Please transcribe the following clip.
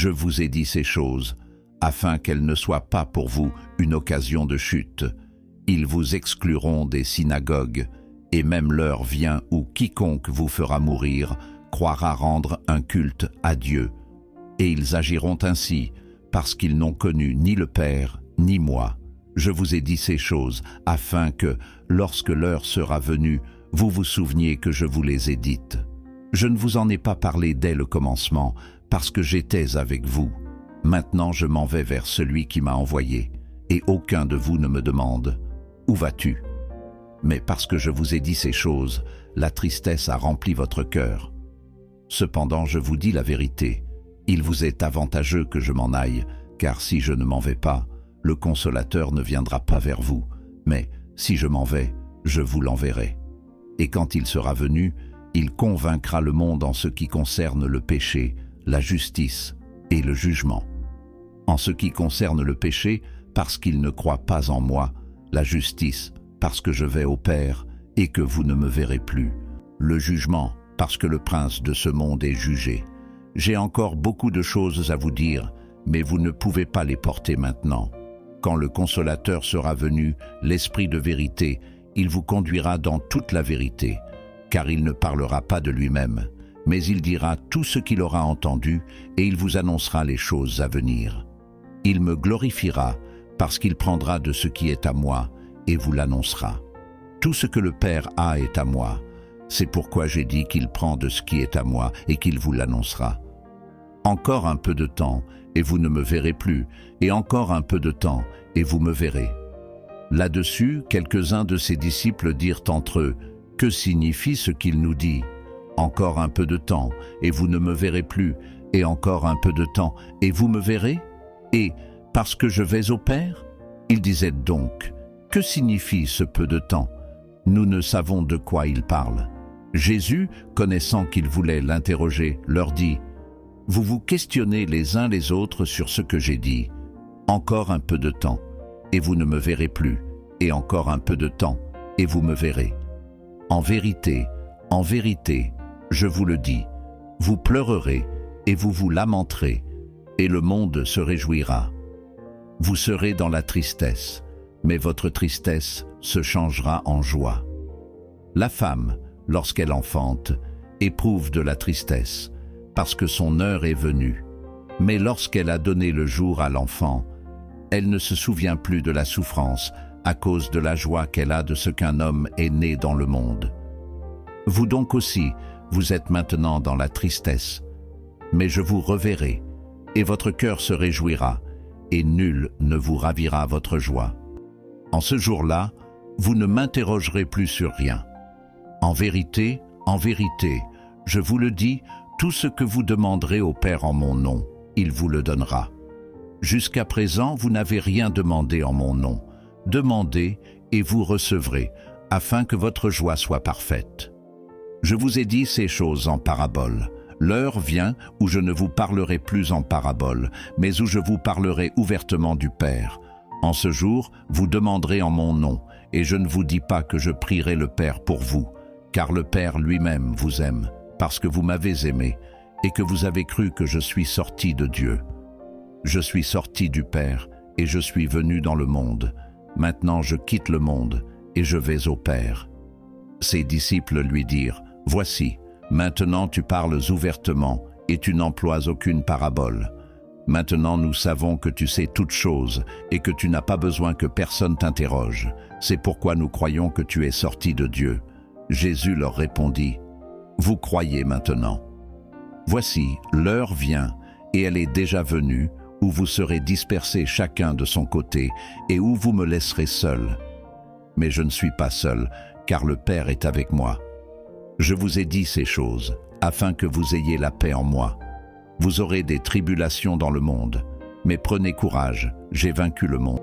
Je vous ai dit ces choses, afin qu'elles ne soient pas pour vous une occasion de chute. Ils vous excluront des synagogues, et même l'heure vient où quiconque vous fera mourir croira rendre un culte à Dieu. Et ils agiront ainsi, parce qu'ils n'ont connu ni le Père, ni moi. Je vous ai dit ces choses, afin que, lorsque l'heure sera venue, vous vous souveniez que je vous les ai dites. Je ne vous en ai pas parlé dès le commencement, parce que j'étais avec vous. Maintenant je m'en vais vers celui qui m'a envoyé, et aucun de vous ne me demande « Où vas-tu » Mais parce que je vous ai dit ces choses, la tristesse a rempli votre cœur. Cependant je vous dis la vérité, il vous est avantageux que je m'en aille, car si je ne m'en vais pas, le Consolateur ne viendra pas vers vous, mais si je m'en vais, je vous l'enverrai. Et quand il sera venu, il convaincra le monde en ce qui concerne le péché, la justice et le jugement. En ce qui concerne le péché, parce qu'il ne croit pas en moi, la justice, parce que je vais au Père et que vous ne me verrez plus, le jugement, parce que le prince de ce monde est jugé. J'ai encore beaucoup de choses à vous dire, mais vous ne pouvez pas les porter maintenant. Quand le Consolateur sera venu, l'Esprit de vérité, il vous conduira dans toute la vérité, car il ne parlera pas de lui-même, mais il dira tout ce qu'il aura entendu et il vous annoncera les choses à venir. Il me glorifiera parce qu'il prendra de ce qui est à moi et vous l'annoncera. Tout ce que le Père a est à moi. C'est pourquoi j'ai dit qu'il prend de ce qui est à moi et qu'il vous l'annoncera. Encore un peu de temps, et vous ne me verrez plus, et encore un peu de temps, et vous me verrez. Là-dessus, quelques-uns de ses disciples dirent entre eux, « Que signifie ce qu'il nous dit ? Encore un peu de temps, et vous ne me verrez plus, et encore un peu de temps, et vous me verrez ? Et, parce que je vais au Père ?» Ils disaient donc, « Que signifie ce peu de temps ? Nous ne savons de quoi il parle. » Jésus, connaissant qu'ils voulaient l'interroger, leur dit, « Vous vous questionnez les uns les autres sur ce que j'ai dit. Encore un peu de temps, et vous ne me verrez plus, et encore un peu de temps, et vous me verrez. En vérité, je vous le dis, vous pleurerez, et vous vous lamenterez, et le monde se réjouira. Vous serez dans la tristesse, mais votre tristesse se changera en joie. La femme, lorsqu'elle enfante, éprouve de la tristesse, parce que son heure est venue. Mais lorsqu'elle a donné le jour à l'enfant, elle ne se souvient plus de la souffrance à cause de la joie qu'elle a de ce qu'un homme est né dans le monde. Vous donc aussi, vous êtes maintenant dans la tristesse, mais je vous reverrai, et votre cœur se réjouira, et nul ne vous ravira votre joie. En ce jour-là, vous ne m'interrogerez plus sur rien. En vérité, je vous le dis, tout ce que vous demanderez au Père en mon nom, il vous le donnera. Jusqu'à présent, vous n'avez rien demandé en mon nom. Demandez et vous recevrez, afin que votre joie soit parfaite. Je vous ai dit ces choses en parabole. L'heure vient où je ne vous parlerai plus en parabole, mais où je vous parlerai ouvertement du Père. En ce jour, vous demanderez en mon nom, et je ne vous dis pas que je prierai le Père pour vous, car le Père lui-même vous aime, parce que vous m'avez aimé, et que vous avez cru que je suis sorti de Dieu. Je suis sorti du Père, et je suis venu dans le monde. Maintenant je quitte le monde, et je vais au Père. Ses disciples lui dirent, « Voici, maintenant tu parles ouvertement, et tu n'emploies aucune parabole. Maintenant nous savons que tu sais toutes choses, et que tu n'as pas besoin que personne t'interroge. C'est pourquoi nous croyons que tu es sorti de Dieu. » Jésus leur répondit, « Vous croyez maintenant. Voici, l'heure vient, et elle est déjà venue, où vous serez dispersés chacun de son côté, et où vous me laisserez seul. Mais je ne suis pas seul, car le Père est avec moi. Je vous ai dit ces choses, afin que vous ayez la paix en moi. Vous aurez des tribulations dans le monde, mais prenez courage, j'ai vaincu le monde. »